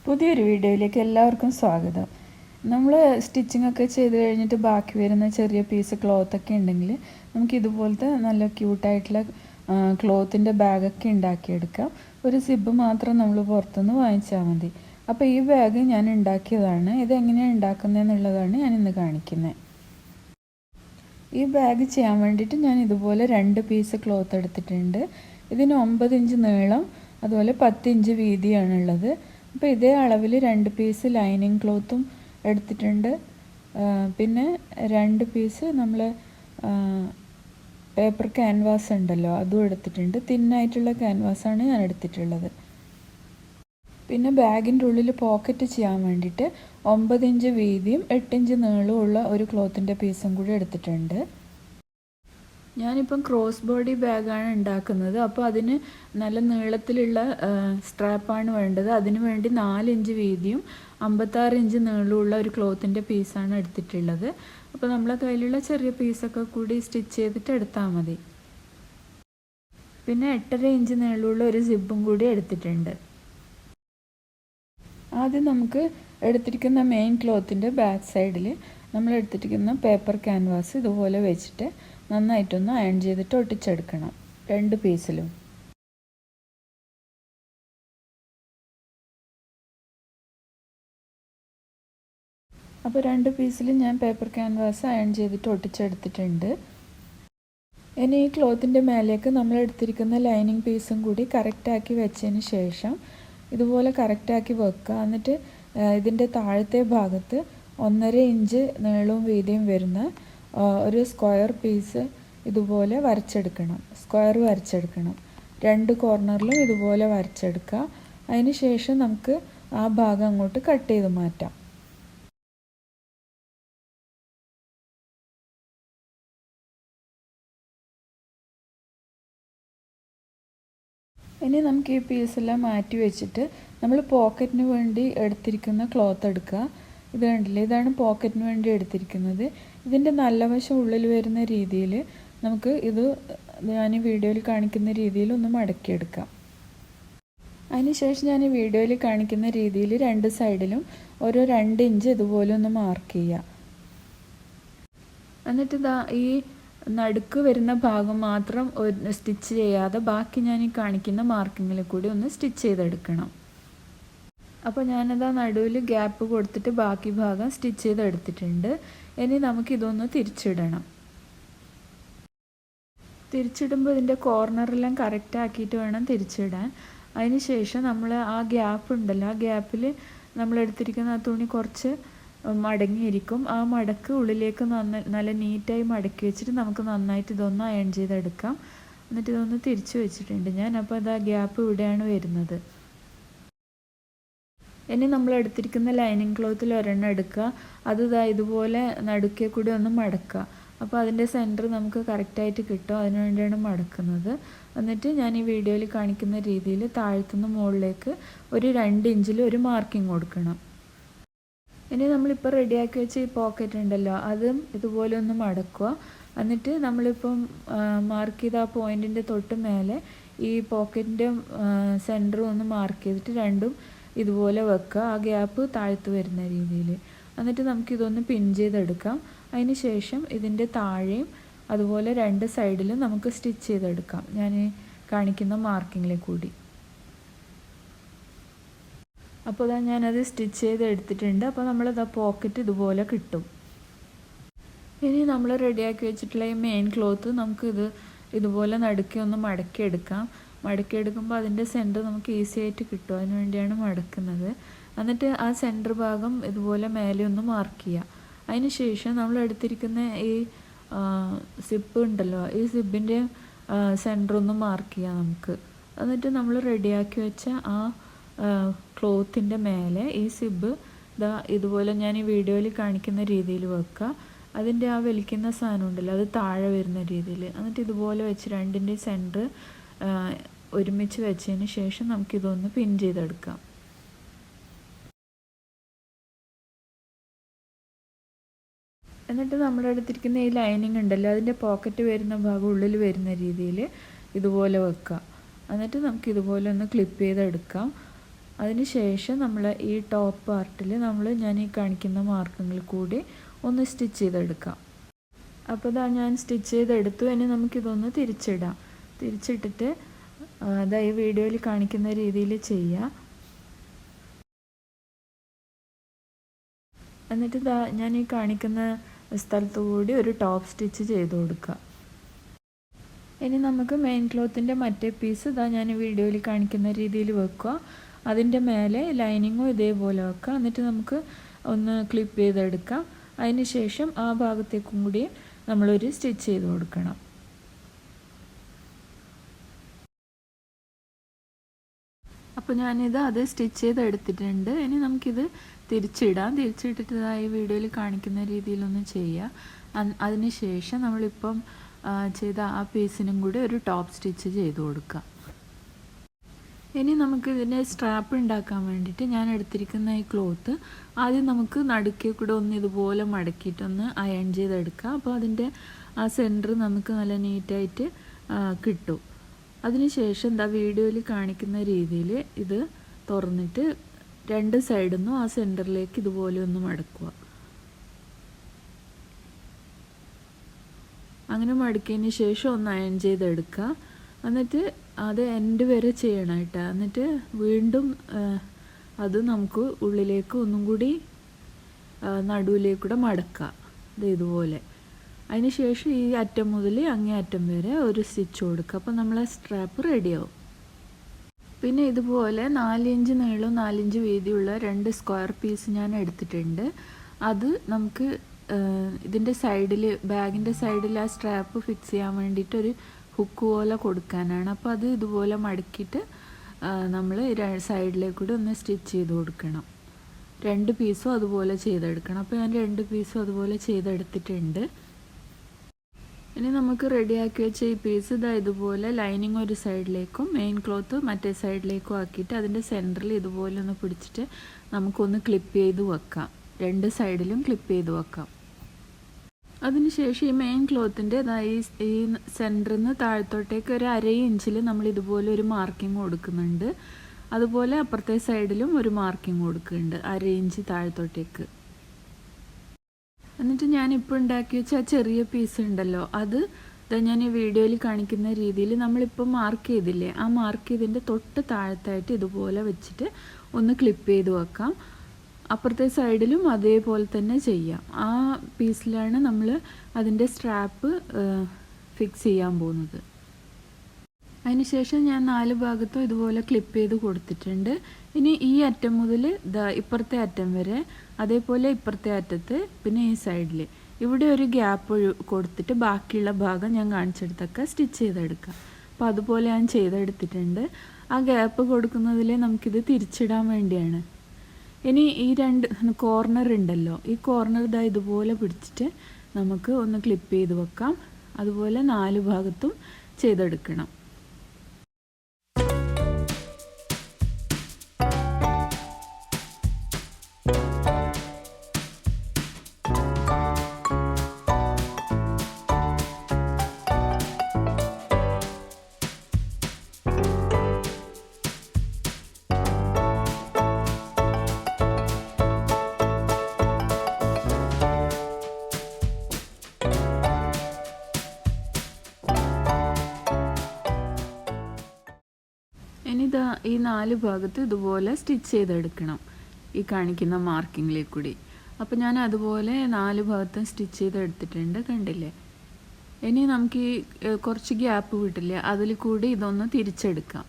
പുതിയൊരു വീഡിയോയിലേക്ക് എല്ലാവർക്കും സ്വാഗതം. നമ്മൾ സ്റ്റിച്ചിങ് ഒക്കെ ചെയ്ത് കഴിഞ്ഞിട്ട് ബാക്കി വരുന്ന ചെറിയ പീസ് ക്ലോത്തൊക്കെ ഉണ്ടെങ്കിൽ നമുക്ക് ഇതുപോലത്തെ നല്ല ക്യൂട്ടായിട്ടുള്ള ക്ലോത്തിൻ്റെ ബാഗൊക്കെ ഉണ്ടാക്കിയെടുക്കാം. ഒരു സിബ് മാത്രം നമ്മൾ പുറത്തുനിന്ന് വാങ്ങിച്ചാൽ മതി. അപ്പോൾ ഈ ബാഗ് ഞാൻ ഉണ്ടാക്കിയതാണ്. ഇതെങ്ങനെയാണ് ഉണ്ടാക്കുന്നതെന്നുള്ളതാണ് ഞാൻ ഇന്ന് കാണിക്കുന്നത്. ഈ ബാഗ് ചെയ്യാൻ വേണ്ടിയിട്ട് ഞാൻ ഇതുപോലെ 2 പീസ് ക്ലോത്ത് എടുത്തിട്ടുണ്ട്. ഇതിന് 9 ഇഞ്ച് നീളം അതുപോലെ 10 ഇഞ്ച് വീതിയാണുള്ളത്. അപ്പോൾ ഇതേ അളവിൽ 2 പീസ് ലൈനിങ് ക്ലോത്തും എടുത്തിട്ടുണ്ട്. പിന്നെ 2 പീസ് നമ്മൾ പേപ്പർ ക്യാൻവാസ് ഉണ്ടല്ലോ അതും എടുത്തിട്ടുണ്ട്. തിന്നായിട്ടുള്ള ക്യാൻവാസാണ് ഞാൻ എടുത്തിട്ടുള്ളത്. പിന്നെ ബാഗിൻ്റെ ഉള്ളിൽ പോക്കറ്റ് ചെയ്യാൻ വേണ്ടിയിട്ട് 9 ഇഞ്ച് വീതിയും 8 ഇഞ്ച് നീളമുള്ള ഒരു ക്ലോത്തിൻ്റെ പീസും കൂടി എടുത്തിട്ടുണ്ട്. ഞാനിപ്പം ക്രോസ് ബോഡി ബാഗാണ് ഉണ്ടാക്കുന്നത്. അപ്പോൾ അതിന് നല്ല നീളത്തിലുള്ള സ്ട്രാപ്പാണ് വേണ്ടത്. അതിന് വേണ്ടി 4 ഇഞ്ച് വീതിയും 56 ഇഞ്ച് നീളമുള്ള ഒരു ക്ലോത്തിൻ്റെ പീസാണ് എടുത്തിട്ടുള്ളത്. അപ്പോൾ നമ്മളെ കയ്യിലുള്ള ചെറിയ പീസൊക്കെ കൂടി സ്റ്റിച്ച് ചെയ്തിട്ട് എടുത്താൽ മതി. പിന്നെ 8.5 ഇഞ്ച് നീളമുള്ള ഒരു സിബും കൂടി എടുത്തിട്ടുണ്ട്. ആദ്യം നമുക്ക് എടുത്തിരിക്കുന്ന മെയിൻ ക്ലോത്തിൻ്റെ ബാക്ക് സൈഡിൽ നമ്മൾ എടുത്തിരിക്കുന്ന പേപ്പർ ക്യാൻവാസ് ഇതുപോലെ വെച്ചിട്ട് നന്നായിട്ടൊന്ന് അയൺ ചെയ്തിട്ട് ഒട്ടിച്ചെടുക്കണം 2 പീസിലും. അപ്പോൾ 2 പീസിലും ഞാൻ പേപ്പർ ക്യാൻവാസ് അയൺ ചെയ്തിട്ട് ഒട്ടിച്ചെടുത്തിട്ടുണ്ട്. ഇനി ഈ ക്ലോത്തിൻ്റെ മേലേക്ക് നമ്മൾ എടുത്തിരിക്കുന്ന ലൈനിങ് പീസും കൂടി കറക്റ്റാക്കി വെച്ചതിന് ശേഷം ഇതുപോലെ കറക്റ്റാക്കി വെക്കുക. എന്നിട്ട് ഇതിൻ്റെ താഴത്തെ ഭാഗത്ത് 1.5 ഇഞ്ച് നീളവും വീതിയും വരുന്ന ഒരു സ്ക്വയർ പീസ് ഇതുപോലെ വരച്ചെടുക്കണം. സ്ക്വയർ വരച്ചെടുക്കണം. 2 കോർണറിലും ഇതുപോലെ വരച്ചെടുക്കുക. അതിന് ശേഷം നമുക്ക് ആ ഭാഗം അങ്ങോട്ട് കട്ട് ചെയ്ത് മാറ്റാം. ഇനി നമുക്ക് ഈ പീസെല്ലാം മാറ്റി വെച്ചിട്ട് നമ്മൾ പോക്കറ്റിന് വേണ്ടി എടുത്തിരിക്കുന്ന ക്ലോത്ത് എടുക്കുക. ഇത് കണ്ടില്ലേ, ഇതാണ് പോക്കറ്റിന് വേണ്ടി എടുത്തിരിക്കുന്നത്. ഇതിൻ്റെ നല്ല വശം ഉള്ളിൽ വരുന്ന രീതിയിൽ നമുക്ക് ഇത് ഞാൻ ഈ വീഡിയോയിൽ കാണിക്കുന്ന രീതിയിൽ ഒന്ന് മടക്കിയെടുക്കാം. അതിനുശേഷം ഞാൻ ഈ വീഡിയോയിൽ കാണിക്കുന്ന രീതിയിൽ 2 സൈഡിലും ഓരോ 2 ഇഞ്ച് ഇതുപോലെ ഒന്ന് മാർക്ക് ചെയ്യുക. എന്നിട്ട് ഈ നടുക്ക് വരുന്ന ഭാഗം മാത്രം സ്റ്റിച്ച് ചെയ്യാതെ ബാക്കി ഞാൻ ഈ കാണിക്കുന്ന മാർക്കിങ്ങിൽ കൂടി ഒന്ന് സ്റ്റിച്ച് ചെയ്തെടുക്കണം. അപ്പോൾ ഞാനത് നടുവിൽ ഗ്യാപ്പ് കൊടുത്തിട്ട് ബാക്കി ഭാഗം സ്റ്റിച്ച് ചെയ്തെടുത്തിട്ടുണ്ട്. ഇനി നമുക്കിതൊന്ന് തിരിച്ചിടണം. തിരിച്ചിടുമ്പോൾ ഇതിൻ്റെ കോർണറെല്ലാം കറക്റ്റ് ആക്കിയിട്ട് വേണം തിരിച്ചിടാൻ. അതിന് ശേഷം നമ്മൾ ആ ഗ്യാപ്പ് ഉണ്ടല്ലോ, ആ ഗ്യാപ്പിൽ നമ്മൾ എടുത്തിരിക്കുന്ന ആ തുണി കുറച്ച് മടങ്ങിയിരിക്കും. ആ മടക്ക് ഉള്ളിലേക്ക് നല്ല നീറ്റായി മടക്കി വെച്ചിട്ട് നമുക്ക് നന്നായിട്ട് ഇതൊന്ന് അയൺ ചെയ്തെടുക്കാം. എന്നിട്ട് ഇതൊന്ന് തിരിച്ചു വെച്ചിട്ടുണ്ട് ഞാൻ. അപ്പോൾ അത് ആ ഗ്യാപ്പ് ഇവിടെയാണ് വരുന്നത്. ഇനി നമ്മൾ എടുത്തിരിക്കുന്ന ലൈനിങ് ക്ലോത്തിൽ ഒരെണ്ണം എടുക്കുക. അത് ഇതുപോലെ നടുക്കേ കൂടി ഒന്ന് മടക്കുക. അപ്പോൾ അതിൻ്റെ സെൻറ്റർ നമുക്ക് കറക്റ്റായിട്ട് കിട്ടും. അതിനു വേണ്ടിയാണ് മടക്കുന്നത്. എന്നിട്ട് ഞാൻ ഈ വീഡിയോയിൽ കാണിക്കുന്ന രീതിയിൽ താഴത്തുനിന്ന് മുകളിലേക്ക് ഒരു 2 ഇഞ്ചിൽ ഒരു മാർക്കിംഗ് കൊടുക്കണം. ഇനി നമ്മളിപ്പോൾ റെഡിയാക്കി വെച്ച ഈ പോക്കറ്റ് ഉണ്ടല്ലോ, അതും ഇതുപോലെ ഒന്ന് മടക്കുക. എന്നിട്ട് നമ്മളിപ്പം മാർക്ക് ചെയ്ത ആ പോയിൻറ്റിൻ്റെ തൊട്ട് മേലെ ഈ പോക്കറ്റിൻ്റെ സെൻറ്ററും ഒന്ന് മാർക്ക് ചെയ്തിട്ട് രണ്ടും ഇതുപോലെ വെക്കുക. ആ ഗ്യാപ്പ് താഴ്ത്ത് വരുന്ന രീതിയിൽ. എന്നിട്ട് നമുക്കിതൊന്ന് പിൻ ചെയ്തെടുക്കാം. അതിന് ശേഷം ഇതിൻ്റെ താഴെയും അതുപോലെ 2 സൈഡിലും നമുക്ക് സ്റ്റിച്ച് ചെയ്തെടുക്കാം. ഞാൻ കാണിക്കുന്ന മാർക്കിങ്ങിൽ കൂടി. അപ്പോൾ ഞാനത് സ്റ്റിച്ച് ചെയ്ത് എടുത്തിട്ടുണ്ട്. അപ്പോൾ നമ്മളത് പോക്കറ്റ് ഇതുപോലെ കിട്ടും. ഇനി നമ്മൾ റെഡിയാക്കി വെച്ചിട്ടുള്ള ഈ മെയിൻ ക്ലോത്ത് നമുക്ക് ഇതുപോലെ നടുക്കി ഒന്ന് മടക്കിയെടുക്കാം. മടക്കിയെടുക്കുമ്പോൾ അതിൻ്റെ സെൻറ്റർ നമുക്ക് ഈസി ആയിട്ട് കിട്ടും. അതിന് വേണ്ടിയാണ് മടക്കുന്നത്. എന്നിട്ട് ആ സെൻറ്റർ ഭാഗം ഇതുപോലെ മേലെ ഒന്ന് മാർക്ക് ചെയ്യുക. അതിന് ശേഷം നമ്മൾ എടുത്തിരിക്കുന്ന ഈ സിപ്പ് ഉണ്ടല്ലോ, ഈ സിബിൻ്റെ സെൻറ്റർ ഒന്ന് മാർക്ക് ചെയ്യാം നമുക്ക്. എന്നിട്ട് നമ്മൾ റെഡിയാക്കി വെച്ച ആ ക്ലോത്തിൻ്റെ മേലെ ഈ സിബ് ഇതുപോലെ ഞാൻ ഈ വീഡിയോയിൽ കാണിക്കുന്ന രീതിയിൽ വെക്കുക. അതിൻ്റെ ആ വലിക്കുന്ന സാധനം ഉണ്ടല്ലോ, അത് താഴെ വരുന്ന രീതിയിൽ. എന്നിട്ട് ഇതുപോലെ വെച്ച് 2ൻ്റെ സെൻറ്റർ ഒരുമിച്ച് വെച്ചതിന് ശേഷം നമുക്കിതൊന്ന് പിൻ ചെയ്തെടുക്കാം. എന്നിട്ട് നമ്മളെടുത്തിരിക്കുന്ന ഈ ലൈനിങ് ഉണ്ടല്ലോ, അതിൻ്റെ പോക്കറ്റ് വരുന്ന ഭാഗം ഉള്ളിൽ വരുന്ന രീതിയിൽ ഇതുപോലെ വെക്കുക. എന്നിട്ട് നമുക്കിതുപോലെ ഒന്ന് ക്ലിപ്പ് ചെയ്തെടുക്കാം. അതിന് ശേഷം നമ്മൾ ഈ ടോപ്പ് പാർട്ടിൽ ഞാൻ ഈ കാണിക്കുന്ന മാർക്കിങ്ങിൽ കൂടി ഒന്ന് സ്റ്റിച്ച് ചെയ്തെടുക്കാം. അപ്പോൾ ഇതാ ഞാൻ സ്റ്റിച്ച് ചെയ്തെടുത്തു. ഇനി നമുക്കിതൊന്ന് തിരിച്ചിടാം. തിരിച്ചിട്ടിട്ട് ഈ വീഡിയോയിൽ കാണിക്കുന്ന രീതിയിൽ ചെയ്യാം. എന്നിട്ട് ഞാൻ ഈ കാണിക്കുന്ന സ്ഥലത്തു കൂടി ഒരു ടോപ്പ് സ്റ്റിച്ച് ചെയ്ത് കൊടുക്കുക. ഇനി നമുക്ക് മെയിൻ ക്ലോത്തിൻ്റെ മറ്റേ പീസ് ഞാൻ വീഡിയോയിൽ കാണിക്കുന്ന രീതിയിൽ വെക്കുക. അതിൻ്റെ മേലെ ലൈനിങ്ങും ഇതേപോലെ വെക്കുക. എന്നിട്ട് നമുക്ക് ഒന്ന് ക്ലിപ്പ് ചെയ്തെടുക്കാം. അതിന് ശേഷം ആ ഭാഗത്തേക്കും കൂടി നമ്മളൊരു സ്റ്റിച്ച് ചെയ്ത് കൊടുക്കണം. അപ്പോൾ അത് സ്റ്റിച്ച് ചെയ്തെടുത്തിട്ടുണ്ട്. ഇനി നമുക്കിത് തിരിച്ചിടാം. തിരിച്ചിട്ടിട്ട് ഈ വീഡിയോയിൽ കാണിക്കുന്ന രീതിയിലൊന്ന് ചെയ്യാം. അതിന് ശേഷം നമ്മളിപ്പം ചെയ്ത ആ പീസിനും കൂടി ഒരു ടോപ്പ് സ്റ്റിച്ച് ചെയ്ത് കൊടുക്കാം. ഇനി നമുക്ക് ഇതിൻ്റെ സ്ട്രാപ്പ് ഉണ്ടാക്കാൻ വേണ്ടിയിട്ട് ഞാൻ എടുത്തിരിക്കുന്ന ഈ ക്ലോത്ത് ആദ്യം നമുക്ക് നടുക്കേ കൂടെ ഒന്ന് ഇതുപോലെ മടക്കിയിട്ടൊന്ന് അയൺ ചെയ്തെടുക്കാം. അപ്പോൾ അതിൻ്റെ ആ സെൻറ്റർ നമുക്ക് നല്ല നീറ്റായിട്ട് കിട്ടും. അതിനുശേഷം വീഡിയോയിൽ കാണിക്കുന്ന രീതിയിൽ ഇത് തുറന്നിട്ട് രണ്ട് സൈഡിൽ നിന്നും ആ സെൻറ്ററിലേക്ക് ഇതുപോലെ ഒന്ന് മടക്കുക. അങ്ങനെ മടക്കിയതിന് ശേഷം ഒന്ന് അയൺ ചെയ്തെടുക്കുക. എന്നിട്ട് അത് എൻഡ് വരെ ചെയ്യണം കേട്ടോ. എന്നിട്ട് വീണ്ടും അത് നമുക്ക് ഉള്ളിലേക്ക് ഒന്നും കൂടി നടുവിലേക്കൂടെ മടക്കുക ഇതുപോലെ. അതിന് ശേഷം ഈ അറ്റം മുതൽ അങ്ങേ അറ്റം വരെ ഒരു സ്റ്റിച്ച് കൊടുക്കുക. അപ്പോൾ നമ്മളെ സ്ട്രാപ്പ് റെഡിയാവും. പിന്നെ ഇതുപോലെ 4 ഇഞ്ച് നീളവും 4 ഇഞ്ച് വീതിയുള്ള 2 സ്ക്വയർ പീസ് ഞാൻ എടുത്തിട്ടുണ്ട്. അത് നമുക്ക് ഇതിൻ്റെ സൈഡിൽ ബാഗിൻ്റെ സൈഡിൽ ആ സ്ട്രാപ്പ് ഫിക്സ് ചെയ്യാൻ വേണ്ടിയിട്ടൊരു ഹുക്ക് പോലെ കൊടുക്കാനാണ്. അപ്പോൾ അത് ഇതുപോലെ മടക്കിയിട്ട് നമ്മൾ സൈഡിലേക്കൂടി ഒന്ന് സ്റ്റിച്ച് ചെയ്ത് കൊടുക്കണം. 2 പീസും അതുപോലെ ചെയ്തെടുക്കണം. അപ്പോൾ ഞാൻ 2 പീസും അതുപോലെ ചെയ്തെടുത്തിട്ടുണ്ട്. ഇനി നമുക്ക് റെഡിയാക്കി വെച്ച ഈ പീസ് ഇതുപോലെ ലൈനിങ് ഒരു സൈഡിലേക്കും മെയിൻ ക്ലോത്ത് മറ്റേ സൈഡിലേക്കും ആക്കിയിട്ട് അതിൻ്റെ സെൻറ്ററിൽ ഇതുപോലെ ഒന്ന് പിടിച്ചിട്ട് നമുക്കൊന്ന് ക്ലിപ്പ് ചെയ്ത് വെക്കാം. 2 സൈഡിലും ക്ലിപ്പ് ചെയ്ത് വെക്കാം. അതിനുശേഷം ഈ മെയിൻ ക്ലോത്തിൻ്റെ ഈ സെൻറ്ററിൽ നിന്ന് താഴത്തോട്ടേക്ക് ഒരു 1/2 ഇഞ്ചിൽ നമ്മൾ ഇതുപോലെ ഒരു മാർക്കിംഗ് കൊടുക്കുന്നുണ്ട്. അതുപോലെ അപ്പുറത്തെ സൈഡിലും ഒരു മാർക്കിംഗ് കൊടുക്കുന്നുണ്ട് 1/2 ഇഞ്ച് താഴത്തോട്ടേക്ക്. എന്നിട്ട് ഞാനിപ്പോൾ ഉണ്ടാക്കി വെച്ച ആ ചെറിയ പീസ് ഉണ്ടല്ലോ, അത് ഞാൻ ഈ വീഡിയോയിൽ കാണിക്കുന്ന രീതിയിൽ നമ്മളിപ്പോൾ മാർക്ക് ചെയ്തില്ലേ, ആ മാർക്ക് ചെയ്തതിൻ്റെ തൊട്ട് താഴത്തായിട്ട് ഇതുപോലെ വെച്ചിട്ട് ഒന്ന് ക്ലിപ്പ് ചെയ്ത് വെക്കാം. അപ്പുറത്തെ സൈഡിലും അതേപോലെ തന്നെ ചെയ്യാം. ആ പീസിലാണ് നമ്മൾ അതിൻ്റെ സ്ട്രാപ്പ് ഫിക്സ് ചെയ്യാൻ പോകുന്നത്. അതിനുശേഷം ഞാൻ 4 ഭാഗത്തും ഇതുപോലെ ക്ലിപ്പ് ചെയ്ത് കൊടുത്തിട്ടുണ്ട്. ഇനി ഈ അറ്റം മുതൽ ഇപ്പുറത്തെ അറ്റം വരെ, അതേപോലെ ഇപ്പുറത്തെ അറ്റത്ത്, പിന്നെ ഈ സൈഡിൽ ഇവിടെ ഒരു ഗ്യാപ്പ് കൊടുത്തിട്ട് ബാക്കിയുള്ള ഭാഗം ഞാൻ കാണിച്ചെടുത്തൊക്കെ സ്റ്റിച്ച് ചെയ്തെടുക്കാം. അപ്പോൾ അതുപോലെ ഞാൻ ചെയ്തെടുത്തിട്ടുണ്ട്. ആ ഗ്യാപ്പ് കൊടുക്കുന്നതിൽ നമുക്കിത് തിരിച്ചിടാൻ വേണ്ടിയാണ്. ഇനി ഈ 2 കോർണർ ഉണ്ടല്ലോ, ഈ കോർണർ ഇതുപോലെ പിടിച്ചിട്ട് നമുക്ക് ഒന്ന് ക്ലിപ്പ് ചെയ്ത് വെക്കാം. അതുപോലെ 4 ഭാഗത്തും ചെയ്തെടുക്കണം. ഇനി ഈ 4 ഭാഗത്ത് ഇതുപോലെ സ്റ്റിച്ച് ചെയ്തെടുക്കണം ഈ കാണിക്കുന്ന മാർക്കിങ്ങിലേക്ക് കൂടി. അപ്പോൾ ഞാൻ അതുപോലെ 4 ഭാഗത്തും സ്റ്റിച്ച് ചെയ്തെടുത്തിട്ടുണ്ട്, കണ്ടില്ലേ. ഇനി നമുക്ക് ഈ കുറച്ച് ഗ്യാപ്പ് വിട്ടില്ലേ, അതിൽ കൂടി ഇതൊന്ന് തിരിച്ചെടുക്കാം.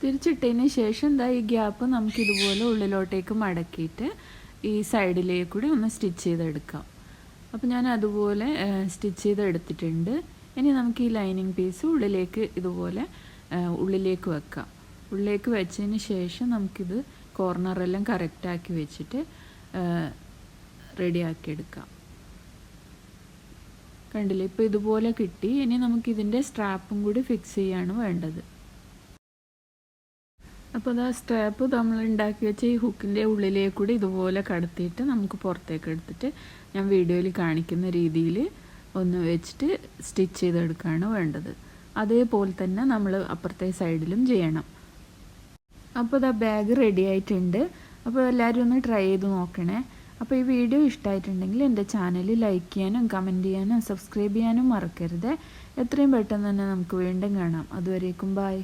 തിരിച്ചിട്ടതിന് ശേഷം ഈ ഗ്യാപ്പ് നമുക്കിതുപോലെ ഉള്ളിലോട്ടേക്ക് മടക്കിയിട്ട് ഈ സൈഡിലേക്ക് കൂടി ഒന്ന് സ്റ്റിച്ച് ചെയ്തെടുക്കാം. അപ്പോൾ ഞാൻ അതുപോലെ സ്റ്റിച്ച് ചെയ്തെടുത്തിട്ടുണ്ട്. ഇനി നമുക്ക് ഈ ലൈനിങ് പീസ് ഉള്ളിലേക്ക് ഇതുപോലെ ഉള്ളിലേക്ക് വെക്കാം. ഉള്ളിലേക്ക് വെച്ചതിന് ശേഷം നമുക്കിത് കോർണറെല്ലാം കറക്റ്റാക്കി വെച്ചിട്ട് റെഡിയാക്കി എടുക്കാം. കണ്ടില്ലേ, ഇപ്പോൾ ഇതുപോലെ കിട്ടി. ഇനി നമുക്കിതിൻ്റെ സ്ട്രാപ്പും കൂടി ഫിക്സ് ചെയ്യാണ് വേണ്ടത്. അപ്പോൾ അത് ആ സ്ട്രാപ്പ് നമ്മൾ ഉണ്ടാക്കി വെച്ച ഈ ഹുക്കിൻ്റെ ഉള്ളിലേക്ക് കൂടി ഇതുപോലെ കടത്തിയിട്ട് നമുക്ക് പുറത്തേക്ക് എടുത്തിട്ട് ഞാൻ വീഡിയോയിൽ കാണിക്കുന്ന രീതിയിൽ ഒന്ന് വെച്ചിട്ട് സ്റ്റിച്ച് ചെയ്തെടുക്കുകയാണ് വേണ്ടത്. അതേപോലെ തന്നെ നമ്മൾ അപ്പുറത്തെ സൈഡിലും ചെയ്യണം. അപ്പോൾ ഇതാ ബാഗ് റെഡി ആയിട്ടുണ്ട്. അപ്പോൾ എല്ലാവരും ഒന്ന് ട്രൈ ചെയ്ത് നോക്കണേ. അപ്പോൾ ഈ വീഡിയോ ഇഷ്ടമായിട്ടുണ്ടെങ്കിൽ എൻ്റെ ചാനൽ ലൈക്ക് ചെയ്യാനും കമൻറ്റ് ചെയ്യാനും സബ്സ്ക്രൈബ് ചെയ്യാനും മറക്കരുത്. എത്രയും പെട്ടെന്ന് തന്നെ നമുക്ക് വീണ്ടും കാണാം. അതുവരേക്കും ബൈ.